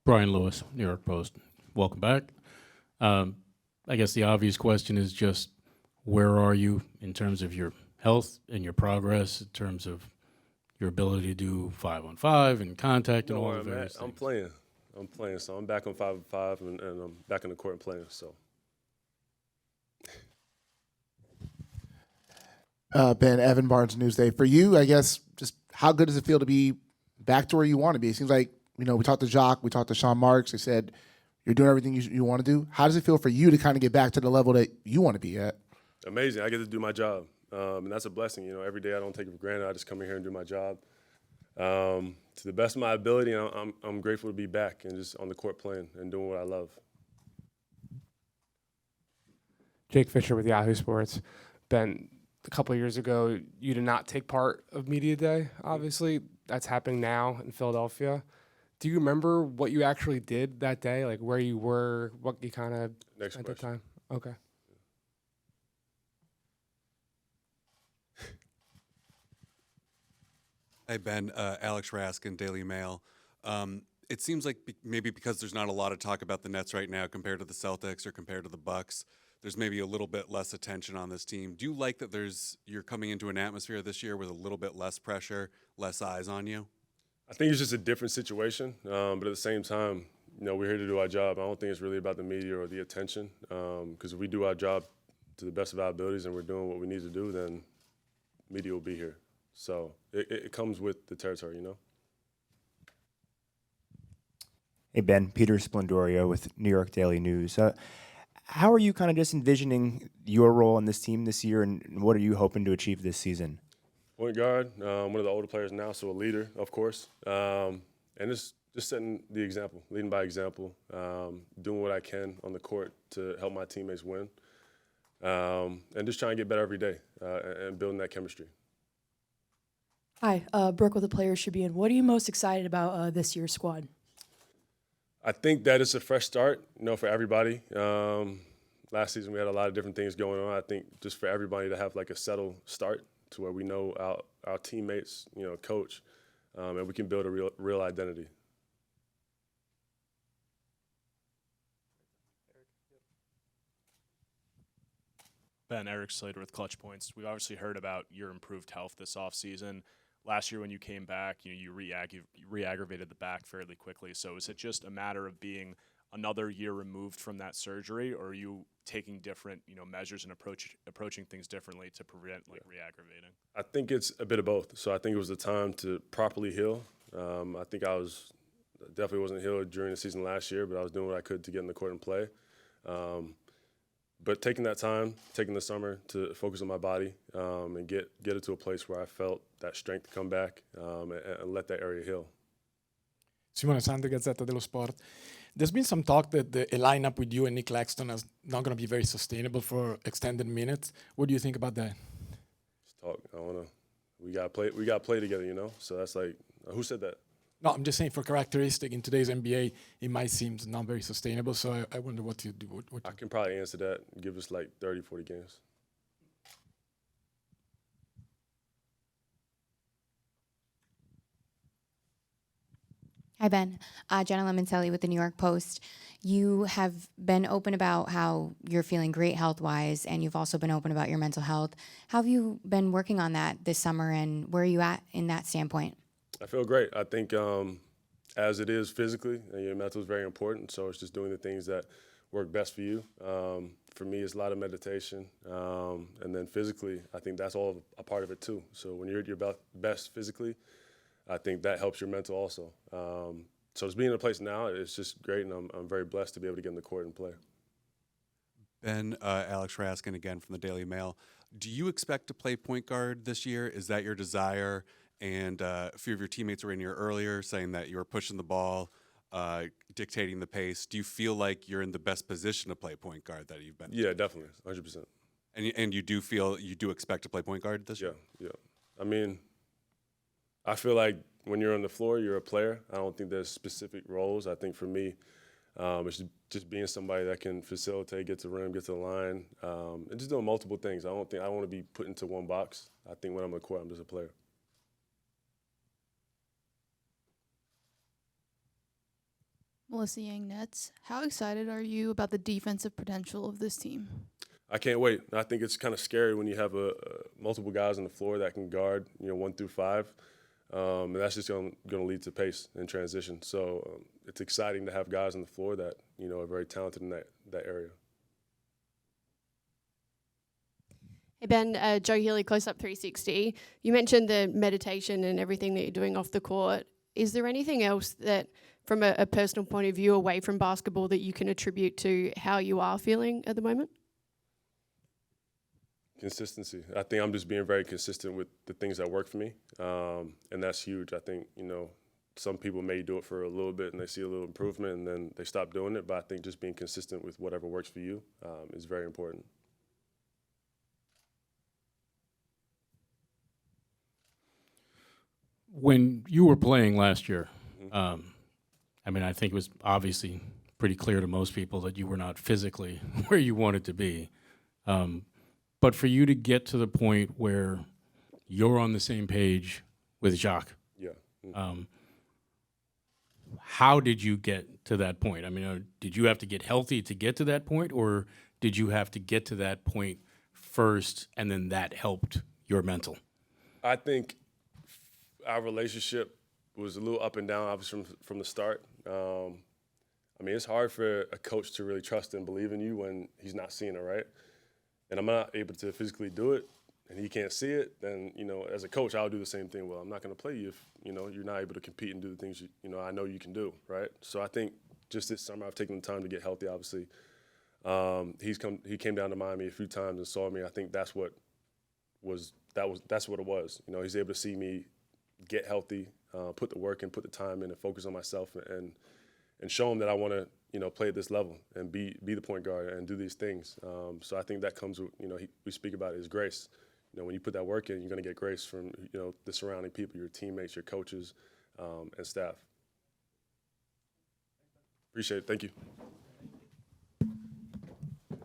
Brian Lewis, New York Post. Welcome back. Um, I guess the obvious question is just where are you in terms of your health and your progress, in terms of your ability to do 5-on-5 and contact and know all where the I'm various at. things? I'm playing. So I'm back on 5-on-5, and I'm back in the court and playing. So Ben, Evan Barnes, Newsday. For you, I guess, just how good does it feel to be back to where you want to be? It seems like, we talked to Jacques, we talked to Sean Marks. They said you're doing everything you want to do. How does it feel for you to kind of get back to the level that you want to be at? amazing. I get to do my job, and that's a blessing. Every day I don't take it for granted. I just come in here and do my job to the best of my ability. And I'm grateful to be back and just on the court playing and doing what I love. Jake Fisher with Yahoo Sports. Ben, a couple of years ago, you did not take part of Media Day, obviously. That's happening now in Philadelphia. Do you remember what you actually did that day, like where you were, what you kind of Next at the question. time? Okay. Hey, Ben, Alex Raskin, Daily Mail. It seems like maybe because there's not a lot of talk about the Nets right now compared to the Celtics or compared to the Bucks, there's maybe a little bit less attention on this team. Do you like that you're coming into an atmosphere this year with a little bit less pressure, less eyes on you? I think it's just a different situation, but at the same time, we're here to do our job. I don't think it's really about the media or the attention, because if we do our job to the best of our abilities and we're doing what we need to do, then media will be here. So it comes with the territory, Hey, Ben, Peter Splendorio with New York Daily News. How are you kind of just envisioning your role in this team this year, and what are you hoping to achieve this season? Point guard, one of the older players now, so a leader, of course, and just setting the example, leading by example, doing what I can on the court to help my teammates win, and just trying to get better every day and building that chemistry. Hi, Brooke with the Players Should Be In. What are you most excited about this year's squad? I think that it's a fresh start, for everybody. Last season we had a lot of different things going on. I think just for everybody to have like a settled start to where we know our teammates, coach, and we can build a real identity. Ben, Eric Slater with Clutch Points. We've obviously heard about your improved health this offseason. Last year when you came back, you re-aggravated the back fairly quickly. So is it just a matter of being another year removed from that surgery, or are you taking different measures and approaching things differently to prevent re-aggravating? I think it's a bit of both. So I think it was the time to properly heal. I think definitely wasn't healed during the season last year, but I was doing what I could to get in the court and play. But taking that time, taking the summer to focus on my body and get it to a place where I felt that strength come back and let that area heal. Simone Sante, Gazzetta dello Sport. There's been some talk that a lineup with you and Nick Claxton is not going to be very sustainable for extended minutes. What do you think about that? Just talk. I don't know. We got to play together, So that's like, who said that? No, I'm just saying for characteristic in today's NBA, it might seem not very sustainable. So I wonder what you do. I can probably answer that and give us like 30, 40 games. Hi, Ben. Jenna Lemoncelli with the New York Post. You have been open about how you're feeling great health-wise, and you've also been open about your mental health. How have you been working on that this summer, and where are you at in that standpoint? I feel great. I think as it is physically, your mental is very important, so it's just doing the things that work best for you. For me, it's a lot of meditation, and then physically, I think that's all a part of it too. So when you're at your best physically, I think that helps your mental also. So just being in a place now, it's just great, and I'm very blessed to be able to get in the court and play. Ben, Alex Raskin again from the Daily Mail. Do you expect to play point guard this year? Is that your desire? And a few of your teammates were in here earlier saying that you were pushing the ball, dictating the pace. Do you feel like you're in the best position to play point guard that you've been? Yeah, definitely, 100%. And you do expect to play point guard this year? Yeah. I mean, I feel like when you're on the floor, you're a player. I don't think there's specific roles. I think for me, it's just being somebody that can facilitate, get to the rim, get to the line, and just doing multiple things. I don't want to be put into one box. I think when I'm on the court, I'm just a player. Melissa Yang Nets. How excited are you about the defensive potential of this team? I can't wait. I think it's kind of scary when you have multiple guys on the floor that can guard, 1 through 5, and that's just going to lead to pace and transition. So it's exciting to have guys on the floor that are very talented in that area. Hey Ben, Joe Healy, Close Up 360. You mentioned the meditation and everything that you're doing off the court. Is there anything else that, from a personal point of view, away from basketball, that you can attribute to how you are feeling at the moment? Consistency. I think I'm just being very consistent with the things that work for me, and that's huge. I think, some people may do it for a little bit and they see a little improvement and then they stop doing it, but I think just being consistent with whatever works for you is very important. When you were playing last year, I think it was obviously pretty clear to most people that you were not physically where you wanted to be. But for you to get to the point where you're on the same page with Jacques, Yeah. how did you get to that point? Did you have to get healthy to get to that point, or did you have to get to that point first and then that helped your mental? I think our relationship was a little up and down, obviously, from the start. It's hard for a coach to really trust and believe in you when he's not seeing it, right? And I'm not able to physically do it, and he can't see it, then, as a coach, I'll do the same thing. Well, I'm not going to play you if, you're not able to compete and do the things, I know you can do, right? So I think just this summer I've taken the time to get healthy, obviously. He came down to Miami a few times and saw me. I think that's what it was. He's able to see me get healthy, put the work in, put the time in, and focus on myself, and show him that I want to, play at this level and be the point guard and do these things. So I think that comes with, we speak about it as grace. When you put that work in, you're going to get grace from, the surrounding people, your teammates, your coaches, and staff. Appreciate it. Thank you.